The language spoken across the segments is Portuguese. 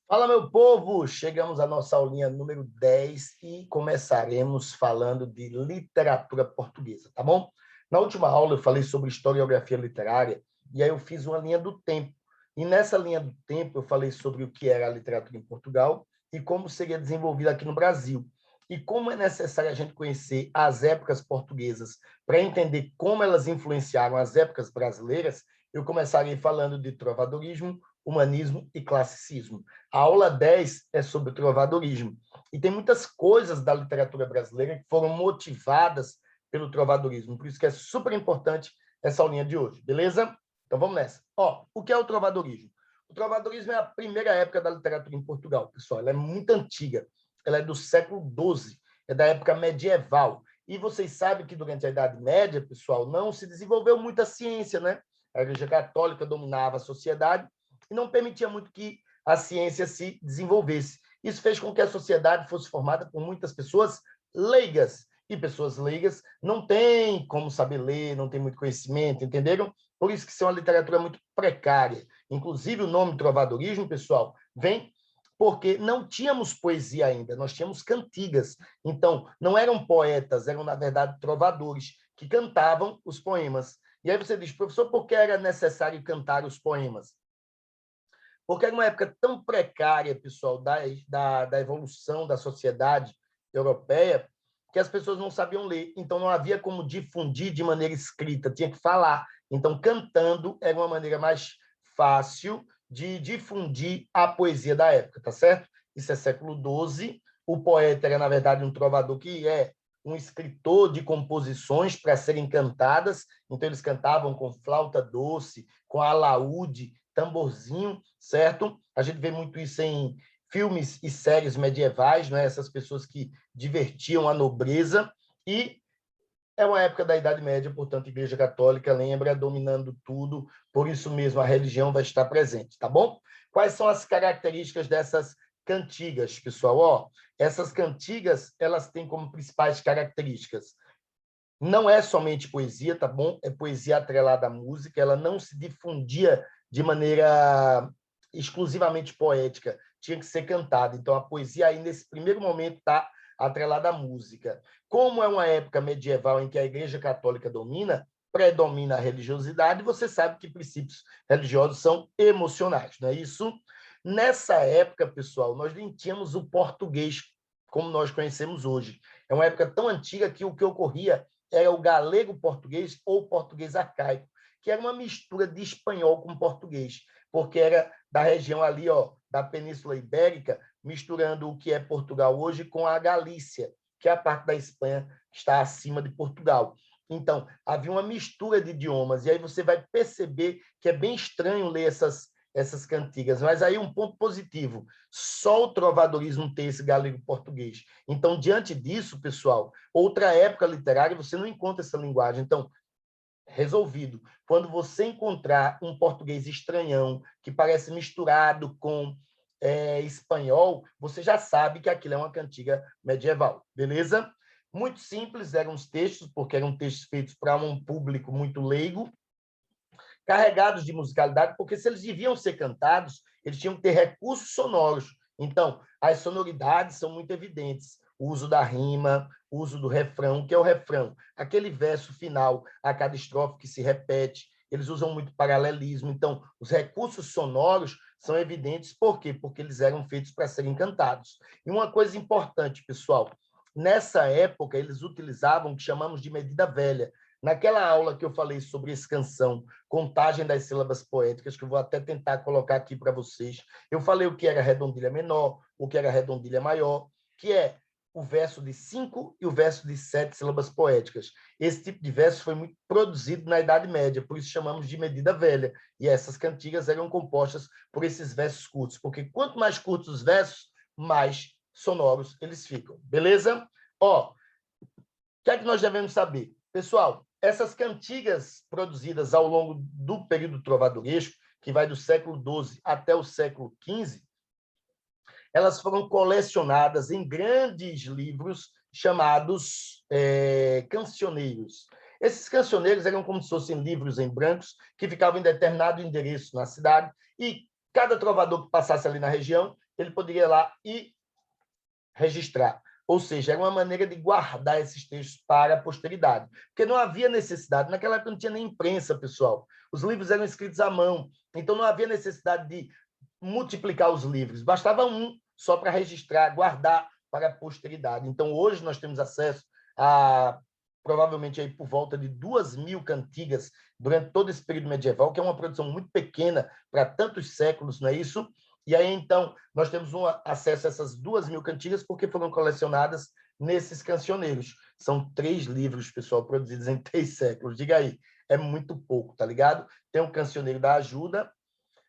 Fala, meu povo! Chegamos à nossa aulinha número 10 e começaremos falando de literatura portuguesa, tá bom? Na última aula eu falei sobre historiografia literária e aí eu fiz uma linha do tempo. E nessa linha do tempo eu falei sobre o que era a literatura em Portugal e como seria desenvolvida aqui no Brasil. E como é necessário a gente conhecer as épocas portuguesas para entender como elas influenciaram as épocas brasileiras, eu começarei falando de trovadorismo, humanismo e classicismo. A aula 10 é sobre o trovadorismo. E tem muitas coisas da literatura brasileira que foram motivadas pelo trovadorismo. Por isso que é super importante essa aulinha de hoje, beleza? Então vamos nessa. O que é o trovadorismo? O trovadorismo é a primeira época da literatura em Portugal, pessoal. Ela é muito antiga. Ela é do século XII, é da época medieval. E vocês sabem que durante a Idade Média, pessoal, não se desenvolveu muita ciência, né? A Igreja Católica dominava a sociedade e não permitia muito que a ciência se desenvolvesse. Isso fez com que a sociedade fosse formada por muitas pessoas leigas. E pessoas leigas não têm como saber ler, não têm muito conhecimento, entenderam? Por isso que isso é uma literatura muito precária. Inclusive, o nome trovadorismo, pessoal, vem porque não tínhamos poesia ainda, nós tínhamos cantigas. Então, não eram poetas, eram, na verdade, trovadores, que cantavam os poemas. E aí você diz, professor, por que era necessário cantar os poemas? Porque era uma época tão precária, pessoal, da evolução da sociedade europeia, que as pessoas não sabiam ler. Então, não havia como difundir de maneira escrita, tinha que falar. Então, cantando era uma maneira mais fácil de difundir a poesia da época, tá certo? Isso é século XII. O poeta era, na verdade, um trovador que é um escritor de composições para serem cantadas. Então, eles cantavam com flauta doce, com alaúde, tamborzinho, certo? A gente vê muito isso em filmes e séries medievais, né? Essas pessoas que divertiam a nobreza, e é uma época da Idade Média, portanto, a Igreja Católica lembra, dominando tudo, por isso mesmo a religião vai estar presente, tá bom? Quais são as características dessas cantigas, pessoal? Essas cantigas, elas têm como principais características: não é somente poesia, tá bom? É poesia atrelada à música, ela não se difundia de maneira exclusivamente poética, tinha que ser cantada. Então, a poesia aí, nesse primeiro momento, está atrelada à música. Como é uma época medieval em que a Igreja Católica domina, predomina a religiosidade, você sabe que princípios religiosos são emocionais, não é isso? Nessa época, pessoal, nós nem tínhamos o português como nós conhecemos hoje. É uma época tão antiga que o que ocorria era o galego-português ou português arcaico, que era uma mistura de espanhol com português, porque era da região ali, da Península Ibérica, misturando o que é Portugal hoje com a Galícia, que é a parte da Espanha que está acima de Portugal. Então, havia uma mistura de idiomas, e aí você vai perceber que é bem estranho ler essas cantigas. Mas aí um ponto positivo, só o trovadorismo tem esse galego português. Então, diante disso, pessoal, outra época literária, você não encontra essa linguagem. Então, resolvido. Quando você encontrar um português estranhão, que parece misturado com espanhol, você já sabe que aquilo é uma cantiga medieval, beleza? Muito simples, eram os textos, porque eram textos feitos para um público muito leigo, carregados de musicalidade, porque se eles deviam ser cantados, eles tinham que ter recursos sonoros. Então, as sonoridades são muito evidentes. O uso da rima, o uso do refrão, que é o refrão, aquele verso final a cada estrofe que se repete. Eles usam muito paralelismo. Então, os recursos sonoros são evidentes. Por quê? Porque eles eram feitos para serem cantados. E uma coisa importante, pessoal, nessa época, eles utilizavam o que chamamos de medida velha. Naquela aula que eu falei sobre escansão, contagem das sílabas poéticas, que eu vou até tentar colocar aqui para vocês, eu falei o que era redondilha menor, o que era redondilha maior, que é o verso de 5 e o verso de 7 sílabas poéticas. Esse tipo de verso foi muito produzido na Idade Média, por isso chamamos de medida velha. E essas cantigas eram compostas por esses versos curtos, porque quanto mais curtos os versos, mais sonoros eles ficam. Beleza? O que é que nós devemos saber? Pessoal, essas cantigas produzidas ao longo do período trovadoresco, que vai do século XII até o século XV, elas foram colecionadas em grandes livros chamados cancioneiros. Esses cancioneiros eram como se fossem livros em brancos que ficavam em determinado endereço na cidade, e cada trovador que passasse ali na região ele poderia ir lá e registrar. Ou seja, era uma maneira de guardar esses textos para a posteridade. Porque não havia necessidade. Naquela época não tinha nem imprensa, pessoal. Os livros eram escritos à mão. Então não havia necessidade de multiplicar os livros. Bastava um só para registrar, guardar para a posteridade. Então hoje nós temos acesso a provavelmente aí por volta de 2.000 cantigas durante todo esse período medieval, que é uma produção muito pequena para tantos séculos, não é isso? E aí, então, nós temos acesso a essas 2.000 cantigas porque foram colecionadas nesses cancioneiros. São 3 livros, pessoal, produzidos em 3 séculos. Diga aí, é muito pouco, tá ligado? Tem o Cancioneiro da Ajuda,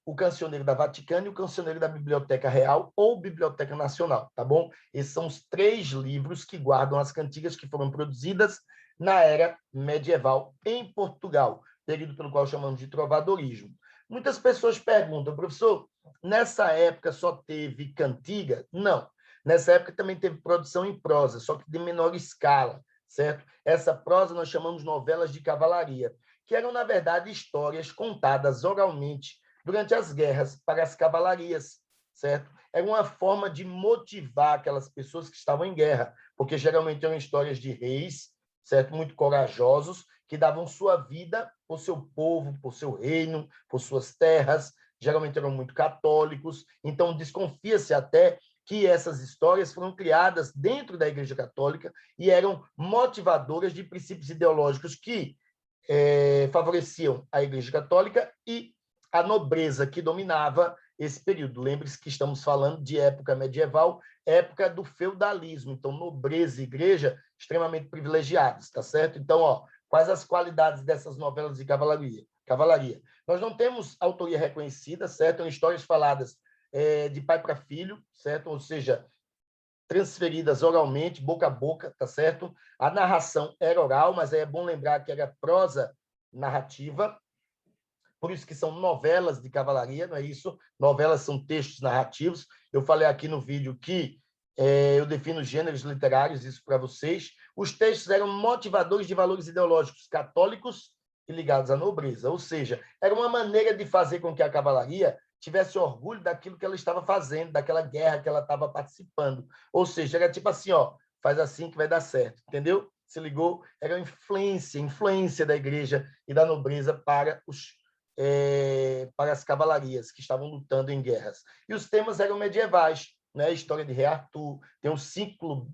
o Cancioneiro da Vaticana e o Cancioneiro da Biblioteca Real ou Biblioteca Nacional, tá bom? Esses são os 3 livros que guardam as cantigas que foram produzidas na era medieval em Portugal, período pelo qual chamamos de trovadorismo. Muitas pessoas perguntam, professor, nessa época só teve cantiga? Não. Nessa época também teve produção em prosa, só que de menor escala, certo? Essa prosa nós chamamos novelas de cavalaria, que eram, na verdade, histórias contadas oralmente durante as guerras para as cavalarias, certo? Era uma forma de motivar aquelas pessoas que estavam em guerra, porque geralmente eram histórias de reis, certo? Muito corajosos, que davam sua vida por seu povo, por seu reino, por suas terras, geralmente eram muito católicos, então desconfia-se até que essas histórias foram criadas dentro da Igreja Católica e eram motivadoras de princípios ideológicos que favoreciam a Igreja Católica e a nobreza que dominava esse período. Lembre-se que estamos falando de época medieval, época do feudalismo, então nobreza e igreja extremamente privilegiados, tá certo? Então, ó, quais as qualidades dessas novelas de cavalaria? Nós não temos autoria reconhecida, certo? São histórias faladas de pai para filho, certo? Ou seja, transferidas oralmente, boca a boca, tá certo? A narração era oral, mas é bom lembrar que era prosa narrativa, por isso que são novelas de cavalaria, não é isso? Novelas são textos narrativos. Eu falei aqui no vídeo que eu defino gêneros literários, isso para vocês. Os textos eram motivadores de valores ideológicos católicos e ligados à nobreza, ou seja, era uma maneira de fazer com que a cavalaria tivesse orgulho daquilo que ela estava fazendo, daquela guerra que ela estava participando. Ou seja, era tipo assim, ó, faz assim que vai dar certo, entendeu? Se ligou? Era influência da igreja e da nobreza para as cavalarias que estavam lutando em guerras. E os temas eram medievais, né? A história de Rei Arthur, tem o ciclo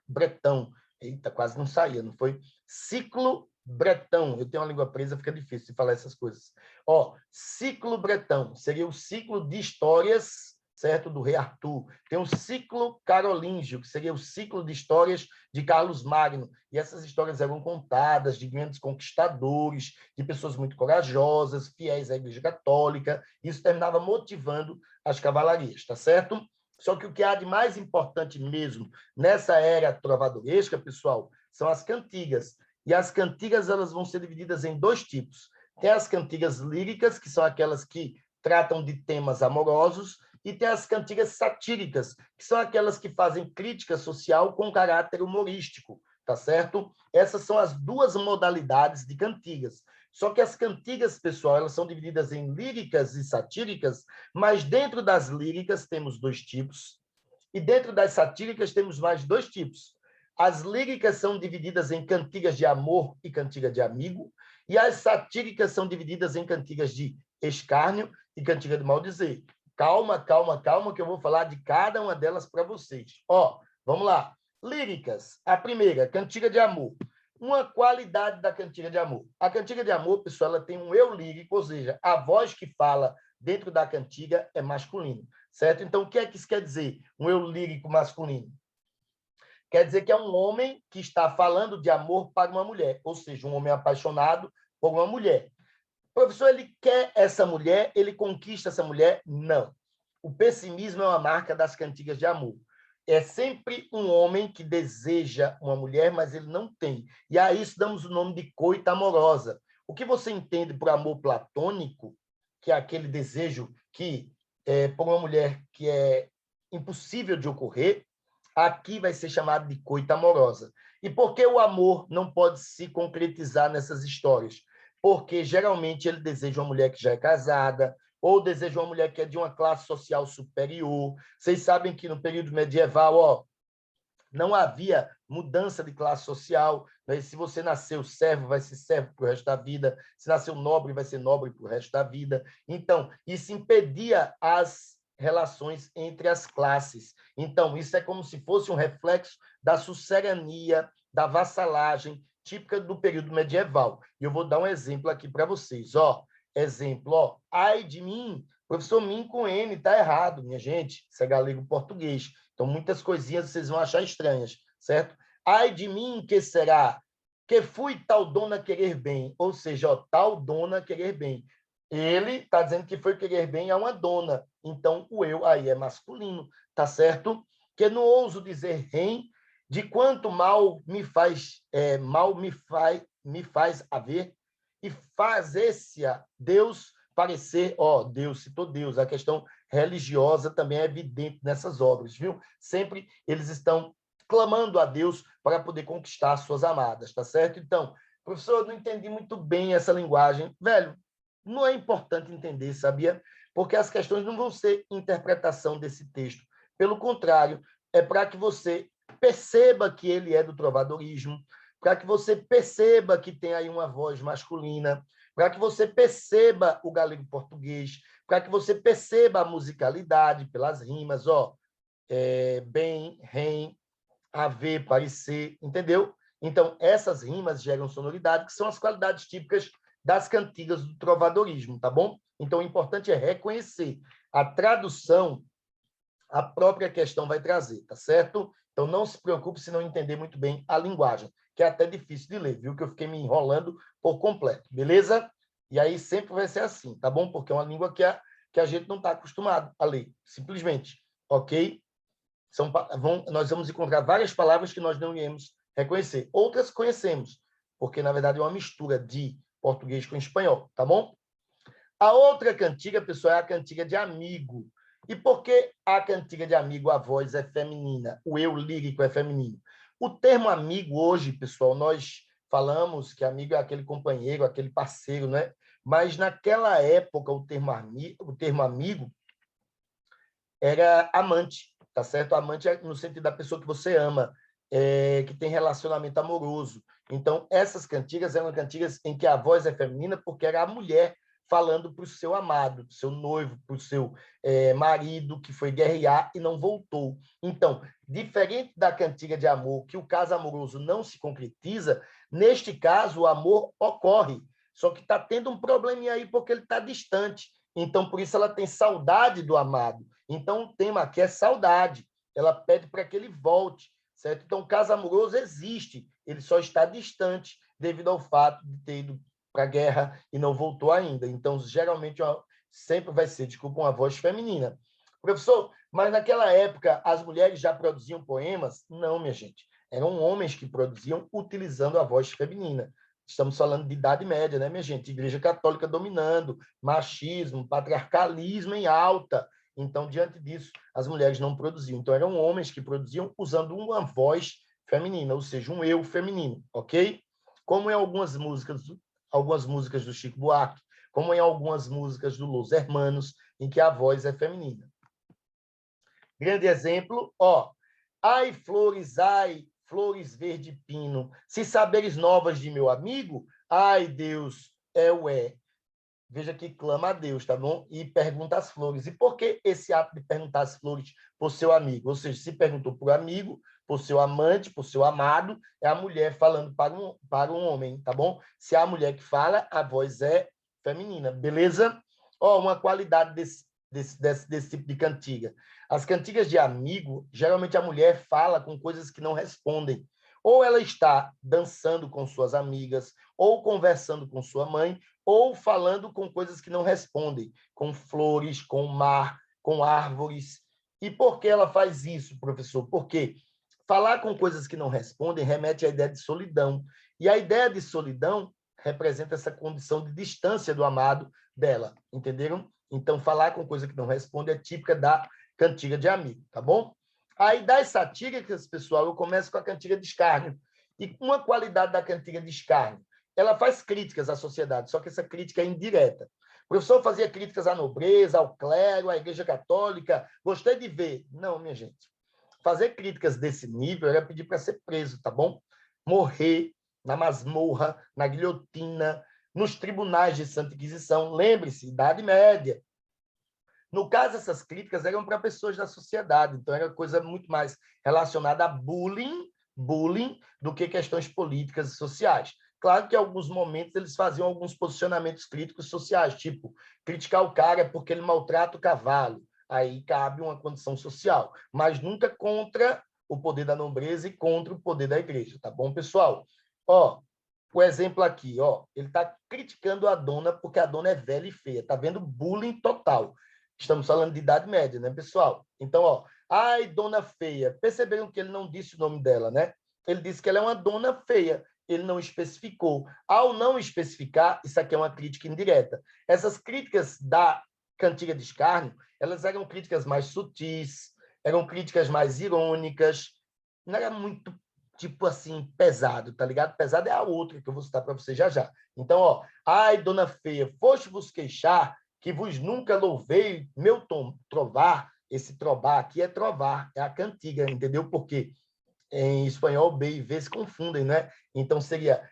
bretão. Eita, quase não saía, não foi? Ciclo bretão. Eu tenho uma língua presa, fica difícil de falar essas coisas. Ó, ciclo bretão seria o ciclo de histórias, certo, do Rei Arthur. Tem o ciclo carolíngio, que seria o ciclo de histórias de Carlos Magno. E essas histórias eram contadas de grandes conquistadores, de pessoas muito corajosas, fiéis à Igreja Católica. Isso terminava motivando as cavalarias, tá certo? Só que o que há de mais importante mesmo nessa era trovadoresca, pessoal, são as cantigas. E as cantigas elas vão ser divididas em 2 tipos. Tem as cantigas líricas, que são aquelas que tratam de temas amorosos, e tem as cantigas satíricas, que são aquelas que fazem crítica social com caráter humorístico, tá certo? Essas são as 2 modalidades de cantigas. Só que as cantigas, pessoal, elas são divididas em líricas e satíricas, mas dentro das líricas temos 2 tipos, e dentro das satíricas temos mais 2 tipos. As líricas são divididas em cantigas de amor e cantiga de amigo, e as satíricas são divididas em cantigas de escárnio e cantiga de maldizer. Calma, calma, calma, que eu vou falar de cada uma delas para vocês. Ó, vamos lá. Líricas. A primeira, cantiga de amor. Uma qualidade da cantiga de amor. A cantiga de amor, pessoal, ela tem um eu lírico, ou seja, a voz que fala dentro da cantiga é masculino, certo? Então, o que é que isso quer dizer? Um eu lírico masculino. Quer dizer que é um homem que está falando de amor para uma mulher, ou seja, um homem apaixonado por uma mulher. O professor, ele quer essa mulher, ele conquista essa mulher? Não. O pessimismo é uma marca das cantigas de amor. É sempre um homem que deseja uma mulher, mas ele não tem. E a isso damos o nome de coita amorosa. O que você entende por amor platônico, que é aquele desejo que por uma mulher que é impossível de ocorrer, aqui vai ser chamado de coita amorosa. E por que o amor não pode se concretizar nessas histórias? Porque geralmente ele deseja uma mulher que já é casada, ou deseja uma mulher que é de uma classe social superior. Vocês sabem que no período medieval, ó, não havia mudança de classe social. Né? Se você nasceu servo, vai ser servo para o resto da vida. Se nasceu nobre, vai ser nobre para o resto da vida. Então, isso impedia as relações entre as classes. Então, isso é como se fosse um reflexo da sucerania, da vassalagem, típica do período medieval. E eu vou dar um exemplo aqui para vocês. Ó, exemplo, ó, ai de mim, professor Min com N, está errado, minha gente. Isso é galego-português. Então, muitas coisinhas vocês vão achar estranhas, certo? Ai de mim, que será? Que fui tal dona querer bem. Ou seja, ó, tal dona querer bem. Ele está dizendo que foi querer bem a uma dona. Então, o eu aí é masculino, tá certo? Que não ouso dizer rem, de quanto mal me faz, me faz haver, e fazer-se-a Deus parecer, ó, Deus, citou Deus, a questão religiosa também é evidente nessas obras, viu? Sempre eles estão clamando a Deus para poder conquistar suas amadas, tá certo? Então, professor, eu não entendi muito bem essa linguagem. Velho, não é importante entender, sabia? Porque as questões não vão ser interpretação desse texto. Pelo contrário, é para que você perceba que ele é do trovadorismo, para que você perceba que tem aí uma voz masculina, para que você perceba o galego português, para que você perceba a musicalidade pelas rimas, ó, bem, rem, haver, parecer, entendeu? Então, essas rimas geram sonoridade, que são as qualidades típicas das cantigas do trovadorismo, tá bom? Então, o importante é reconhecer. A tradução, a própria questão vai trazer, tá certo? Então, não se preocupe se não entender muito bem a linguagem, que é até difícil de ler, viu? Que eu fiquei me enrolando por completo, beleza? E aí sempre vai ser assim, tá bom? Porque é uma língua que a gente não está acostumado a ler, simplesmente, ok? Nós vamos encontrar várias palavras que nós não iremos reconhecer. Outras conhecemos, porque, na verdade, é uma mistura de português com espanhol, tá bom? A outra cantiga, pessoal, é a cantiga de amigo. E por que a cantiga de amigo, a voz é feminina, o eu lírico é feminino? O termo amigo hoje, pessoal, nós falamos que amigo é aquele companheiro, aquele parceiro, né? Mas naquela época o termo amigo era amante, tá certo? Amante é no sentido da pessoa que você ama, que tem relacionamento amoroso. Então, essas cantigas eram cantigas em que a voz é feminina porque era a mulher falando para o seu amado, para o seu noivo, para o seu marido que foi guerrear e não voltou. Então, diferente da cantiga de amor, que o caso amoroso não se concretiza, neste caso o amor ocorre, só que está tendo um probleminha aí porque ele está distante. Então, por isso ela tem saudade do amado. Então, o tema aqui é saudade. Ela pede para que ele volte, certo? Então, o caso amoroso existe, ele só está distante devido ao fato de ter ido para a guerra e não voltou ainda. Então, geralmente, sempre vai ser, desculpa, uma voz feminina. Professor, mas naquela época as mulheres já produziam poemas? Não, minha gente. Eram homens que produziam utilizando a voz feminina. Estamos falando de Idade Média, né, minha gente? Igreja Católica dominando, machismo, patriarcalismo em alta. Então, diante disso, as mulheres não produziam. Então, eram homens que produziam usando uma voz feminina, ou seja, um eu feminino, ok? Como em algumas músicas do Chico Buarque, como em algumas músicas do Los Hermanos, em que a voz é feminina. Grande exemplo, ó. Ai, flores verde pino, se saberes novas de meu amigo, ai, Deus, é o é. Veja que clama a Deus, tá bom? E pergunta às flores. E por que esse ato de perguntar às flores por seu amigo? Ou seja, se perguntou por amigo, por seu amante, por seu amado, é a mulher falando para um homem, tá bom? Se é a mulher que fala, a voz é feminina, beleza? Ó, uma qualidade desse tipo de cantiga. As cantigas de amigo, geralmente a mulher fala com coisas que não respondem. Ou ela está dançando com suas amigas, ou conversando com sua mãe, ou falando com coisas que não respondem, com flores, com mar, com árvores. E por que ela faz isso, professor? Porque falar com coisas que não respondem remete à ideia de solidão. E a ideia de solidão representa essa condição de distância do amado dela, entenderam? Então, falar com coisa que não responde é típica da cantiga de amigo, tá bom? Aí, das satíricas, pessoal, eu começo com a cantiga de escárnio. E uma qualidade da cantiga de escárnio, ela faz críticas à sociedade, só que essa crítica é indireta. O professor fazia críticas à nobreza, ao clero, à Igreja Católica. Gostei de ver. Não, minha gente. Fazer críticas desse nível era pedir para ser preso, tá bom? Morrer na masmorra, na guilhotina, nos tribunais de Santa Inquisição. Lembre-se, Idade Média. No caso, essas críticas eram para pessoas da sociedade, então era coisa muito mais relacionada a bullying do que questões políticas e sociais. Claro que em alguns momentos eles faziam alguns posicionamentos críticos sociais, tipo criticar o cara porque ele maltrata o cavalo, aí cabe uma condição social, mas nunca contra o poder da nobreza e contra o poder da igreja, tá bom, pessoal? Ó, o exemplo aqui, ó, ele está criticando a dona porque a dona é velha e feia, tá vendo? Bullying total. Estamos falando de Idade Média, né, pessoal? Então, ó, ai, dona feia. Perceberam que ele não disse o nome dela, né? Ele disse que ela é uma dona feia. Ele não especificou. Ao não especificar, isso aqui é uma crítica indireta. Essas críticas da cantiga de escárnio, elas eram críticas mais sutis, eram críticas mais irônicas, não era muito, tipo assim, pesado, tá ligado? Pesado é a outra que eu vou citar para você já já. Então, ó, ai, dona feia, foste vos queixar que vos nunca louvei meu trovar, esse trovar aqui é trovar, é a cantiga, entendeu? Porque em espanhol B e V se confundem, né? Então seria,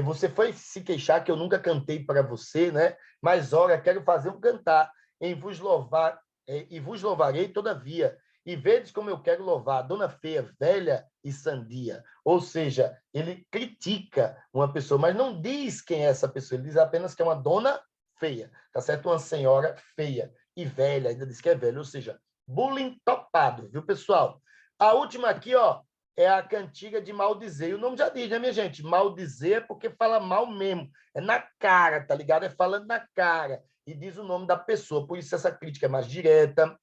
você foi se queixar que eu nunca cantei para você, né? Mas ora, quero fazer um cantar em vos louvar, e vos louvarei todavia. E vedes como eu quero louvar a dona feia, velha e sandia. Ou seja, ele critica uma pessoa, mas não diz quem é essa pessoa, ele diz apenas que é uma dona feia, tá certo? Uma senhora feia e velha, ainda diz que é velha, ou seja, bullying topado, viu, pessoal? A última aqui, ó, é a cantiga de maldizer. E o nome já diz, né, minha gente? Maldizer é porque fala mal mesmo. É na cara, tá ligado? É falando na cara. E diz o nome da pessoa. Por isso essa crítica é mais direta.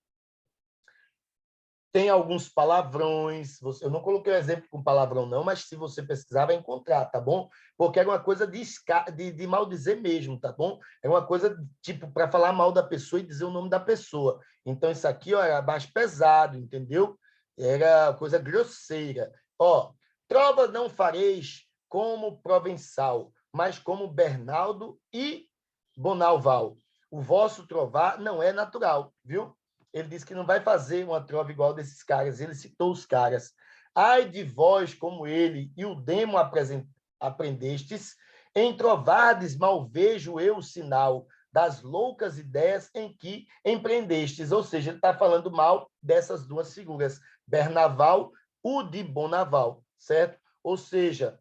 Tem alguns palavrões. Eu não coloquei o exemplo com palavrão, não, mas se você pesquisar, vai encontrar, tá bom? Porque é uma coisa de maldizer mesmo, tá bom? É uma coisa, tipo, para falar mal da pessoa e dizer o nome da pessoa. Então, isso aqui, ó, era mais pesado, entendeu? Era coisa grosseira. Ó, trova não fareis como Provençal, mas como Bernaldo e Bonalval. O vosso trovar não é natural, viu? Ele disse que não vai fazer uma trova igual desses caras. Ele citou os caras. Ai de vós como ele e o demo aprendestes, em trovardes mal vejo eu o sinal das loucas ideias em que empreendestes. Ou seja, ele está falando mal dessas duas figuras, Bernaval, o de Bonaval, certo? Ou seja,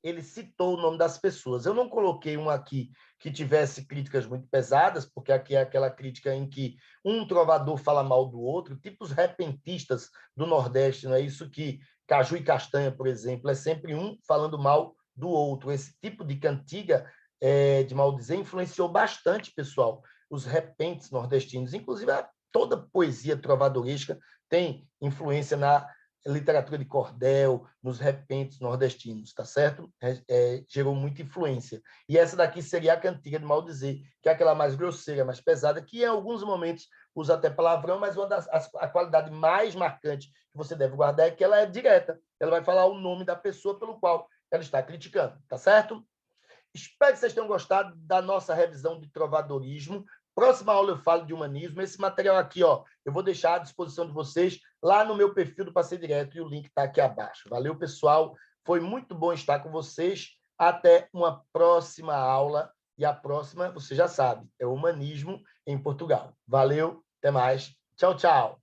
ele citou o nome das pessoas. Eu não coloquei um aqui que tivesse críticas muito pesadas, porque aqui é aquela crítica em que um trovador fala mal do outro, tipo os repentistas do Nordeste, não é isso que Caju e Castanha, por exemplo, é sempre um falando mal do outro. Esse tipo de cantiga de maldizer influenciou bastante, pessoal, os repentes nordestinos, inclusive toda poesia trovadoresca tem influência na literatura de cordel, nos repentes nordestinos, tá certo? Gerou muita influência. E essa daqui seria a cantiga de maldizer, que é aquela mais grosseira, mais pesada, que em alguns momentos usa até palavrão, mas a qualidade mais marcante que você deve guardar é que ela é direta. Ela vai falar o nome da pessoa pelo qual ela está criticando, tá certo? Espero que vocês tenham gostado da nossa revisão de trovadorismo. Próxima aula eu falo de humanismo. Esse material aqui, ó, eu vou deixar à disposição de vocês lá no meu perfil do Passeio Direto e o link está aqui abaixo. Valeu, pessoal. Foi muito bom estar com vocês. Até uma próxima aula. E a próxima, você já sabe, é Humanismo em Portugal. Valeu, até mais. Tchau, tchau.